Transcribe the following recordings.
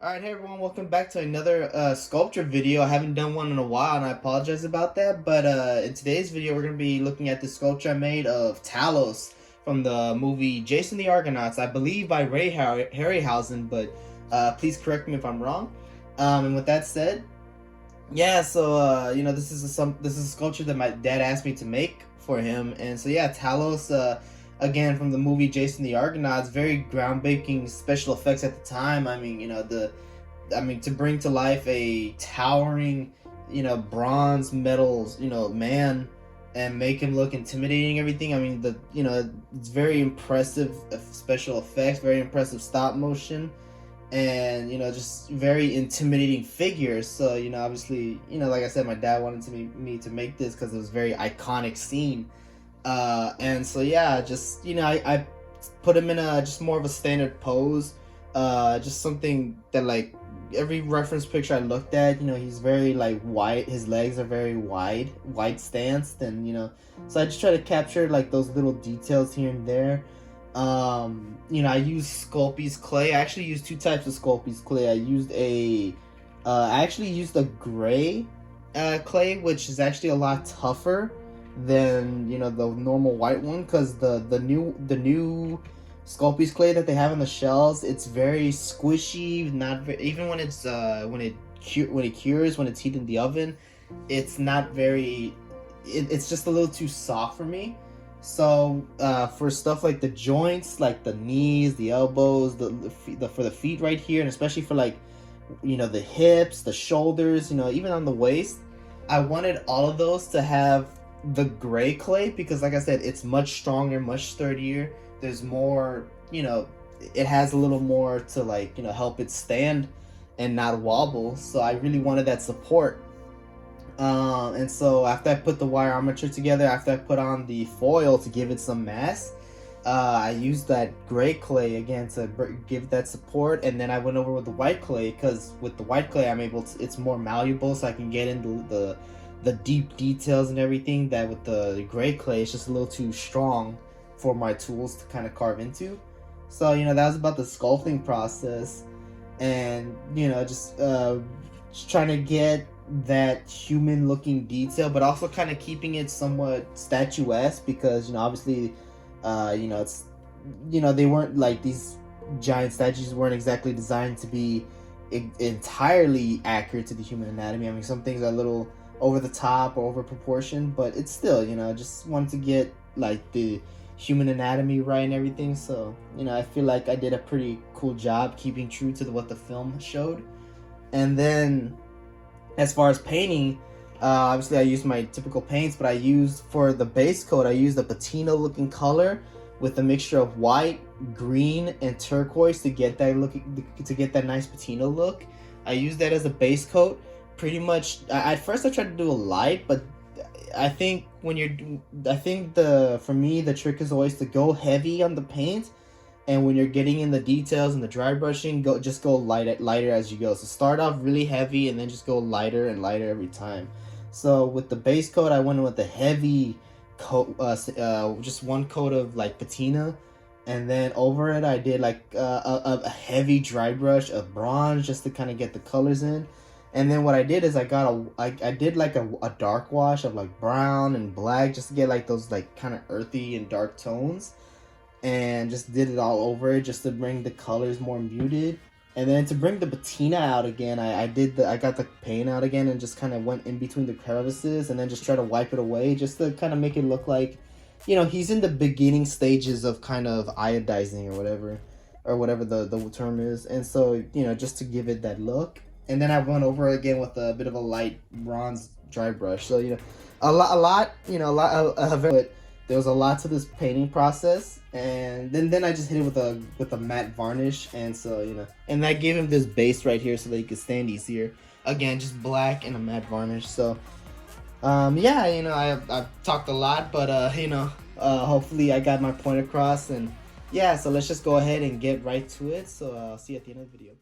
Alright, hey everyone, welcome back to another sculpture video. I haven't done one in a while and I apologize about that, but in today's video we're going to be looking at the sculpture I made of Talos from the movie Jason the Argonauts, I believe by Ray Harryhausen, but please correct me if I'm wrong. And with that said, yeah, so you know, this is a sculpture that my dad asked me to make for him, and so yeah, Talos, again from the movie Jason the Argonauts, very groundbreaking special effects at the time. I mean, you know, to bring to life a towering, you know, bronze metals, you know, man, and make him look intimidating, everything. I mean, it's very impressive special effects, very impressive stop motion, and you know, just very intimidating figures. So you know, obviously, you know, like I said, my dad wanted me to make this because it was a very iconic scene. And so yeah, just, you know, I put him in a just more of a standard pose, just something that, like, every reference picture I looked at, you know, he's very like wide, his legs are very wide stanced, and you know, so I just try to capture like those little details here and there. You know, I used Sculpey's clay. I actually used two types of Sculpey's clay. I actually used a gray clay, which is actually a lot tougher than, you know, the normal white one, because the new Sculpey's clay that they have on the shelves, it's very squishy. Not very, even when it's when it cures, when it's heated in the oven, it's not very, it's just a little too soft for me. So for stuff like the joints, like the knees, the elbows, for the feet right here, and especially for, like, you know, the hips, the shoulders, you know, even on the waist, I wanted all of those to have the gray clay, because like I said, it's much stronger, much sturdier. There's more, you know, it has a little more to, like, you know, help it stand and not wobble. So I really wanted that support. And so after I put the wire armature together, after I put on the foil to give it some mass, I used that gray clay again to give that support, and then I went over with the white clay, because with the white clay I'm able to, it's more malleable, so I can get into the deep details and everything that with the gray clay it's just a little too strong for my tools to kind of carve into. So you know, that was about the sculpting process, and you know, just trying to get that human looking detail, but also kind of keeping it somewhat statuesque, because you know, obviously, you know, it's, you know, they weren't like, these giant statues weren't exactly designed to be entirely accurate to the human anatomy. I mean, some things are a little over the top or over proportion, but it's still, you know, just wanted to get like the human anatomy right and everything. So you know, I feel like I did a pretty cool job keeping true to what the film showed. And then as far as painting, obviously I used my typical paints, but I used, for the base coat, I used a patina looking color with a mixture of white, green, and turquoise to get that nice patina look. I used that as a base coat. Pretty much, at first I tried to do a light, but I think for me, the trick is always to go heavy on the paint, and when you're getting in the details and the dry brushing, go lighter as you go. So start off really heavy and then just go lighter and lighter every time. So with the base coat, I went with a heavy coat, just one coat of like patina, and then over it I did like a heavy dry brush of bronze just to kind of get the colors in. And then what I did is I did like a dark wash of like brown and black, just to get like those like kind of earthy and dark tones, and just did it all over it just to bring the colors more muted. And then to bring the patina out again, I got the paint out again and just kind of went in between the crevices, and then just try to wipe it away just to kind of make it look like, you know, he's in the beginning stages of kind of iodizing or whatever the term is. And so, you know, just to give it that look. And then I went over again with a bit of a light bronze dry brush. So, you know, but there was a lot to this painting process. And then I just hit it with a matte varnish. And so, you know, and that gave him this base right here so that he could stand easier. Again, just black and a matte varnish. So, yeah, you know, I've talked a lot, but, you know, hopefully I got my point across. And yeah, so let's just go ahead and get right to it. So I'll see you at the end of the video.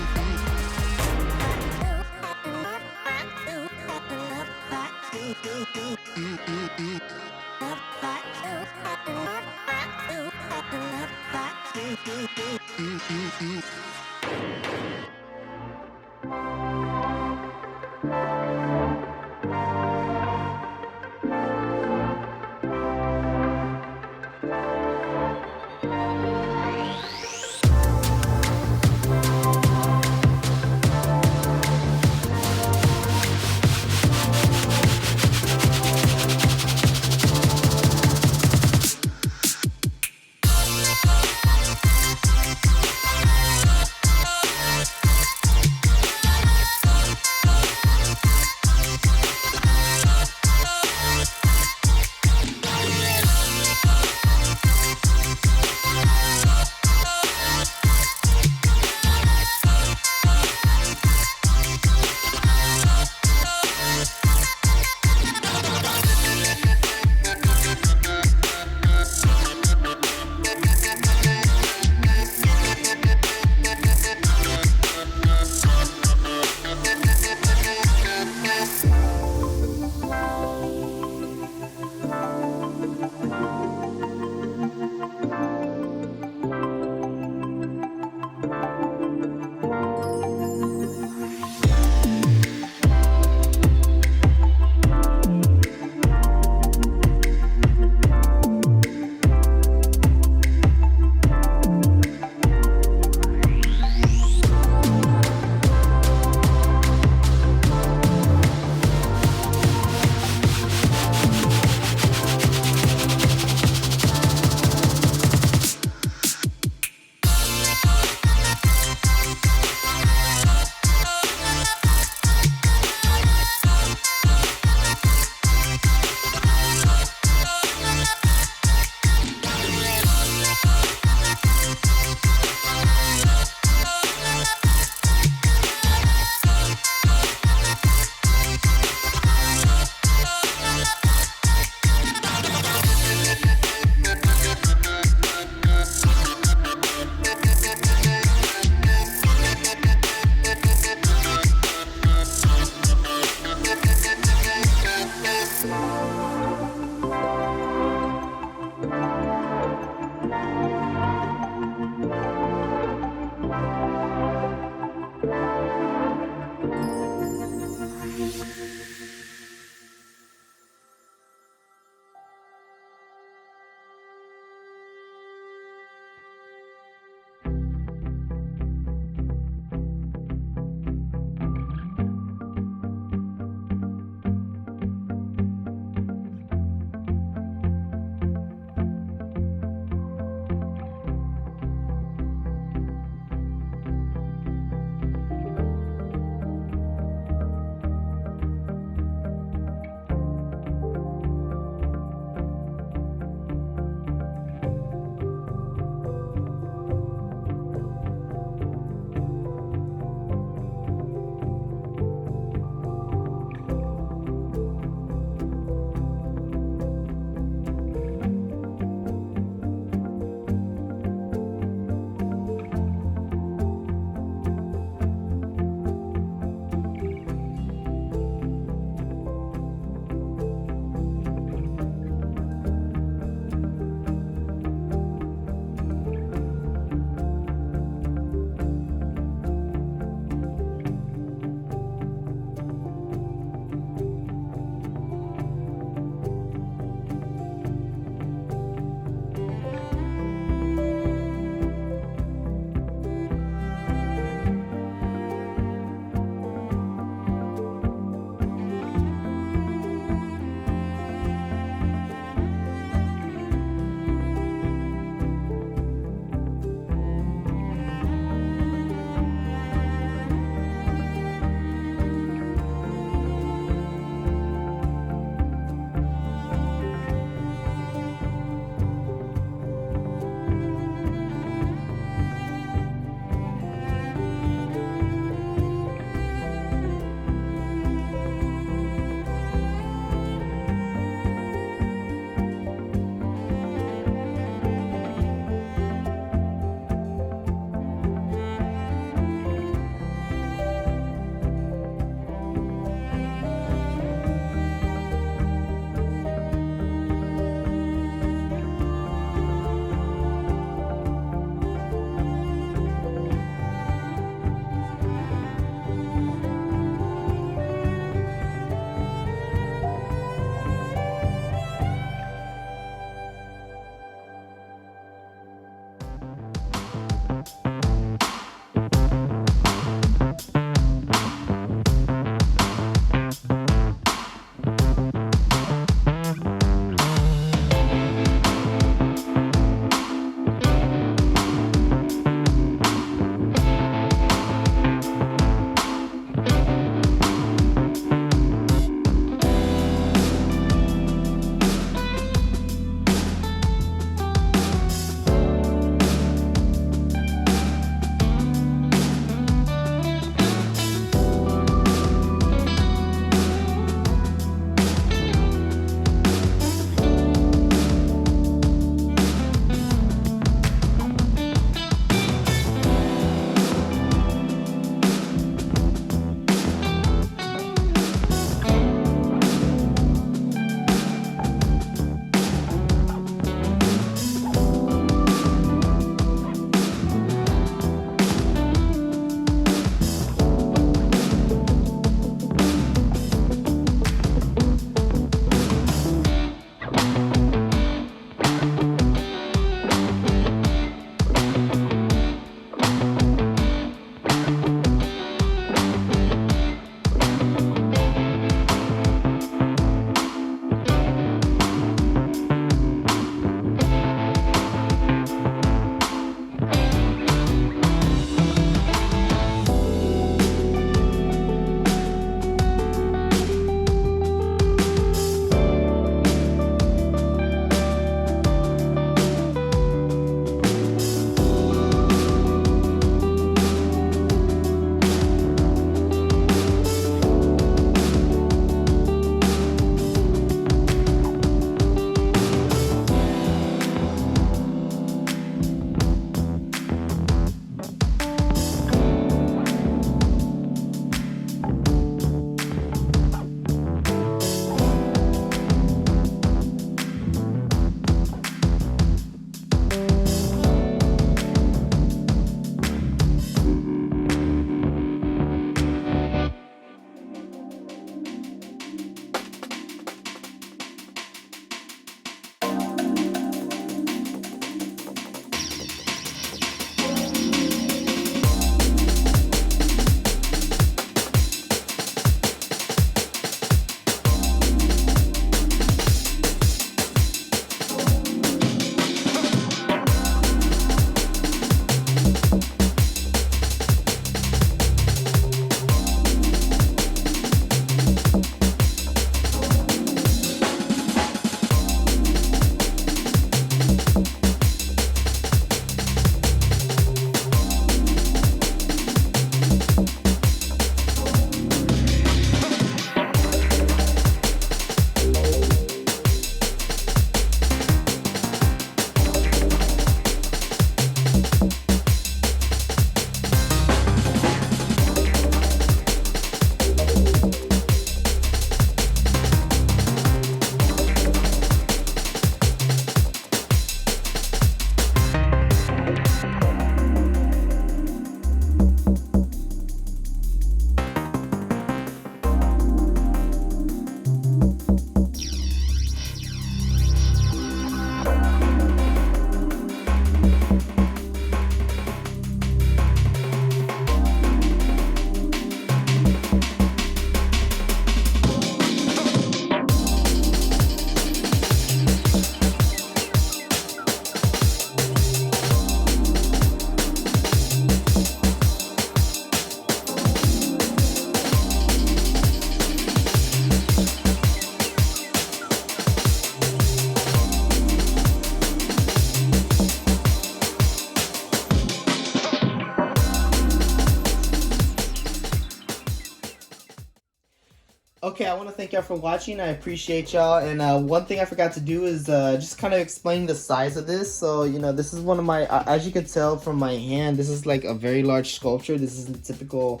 Okay, I want to thank y'all for watching. I appreciate y'all. And one thing I forgot to do is just kind of explain the size of this. So, you know, this is one of my, as you can tell from my hand, this is like a very large sculpture. This is the typical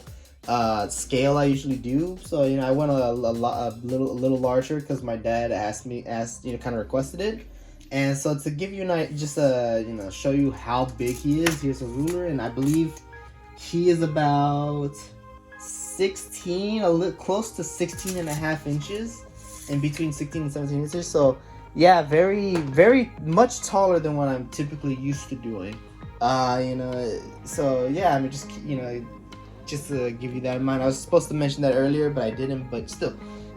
scale I usually do. So, you know, I went a little larger because my dad asked, you know, kind of requested it. And so to give you you know, show you how big he is, here's a ruler, and I believe he is about 16, a little close to 16 and a half inches, in between 16 and 17 inches. So yeah, very much taller than what I'm typically used to doing. You know, so yeah, I mean, just, you know, just to give you that in mind. I was supposed to mention that earlier, but I didn't. But still,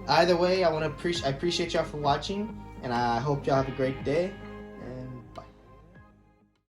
either way, I appreciate y'all for watching, and I hope y'all have a great day.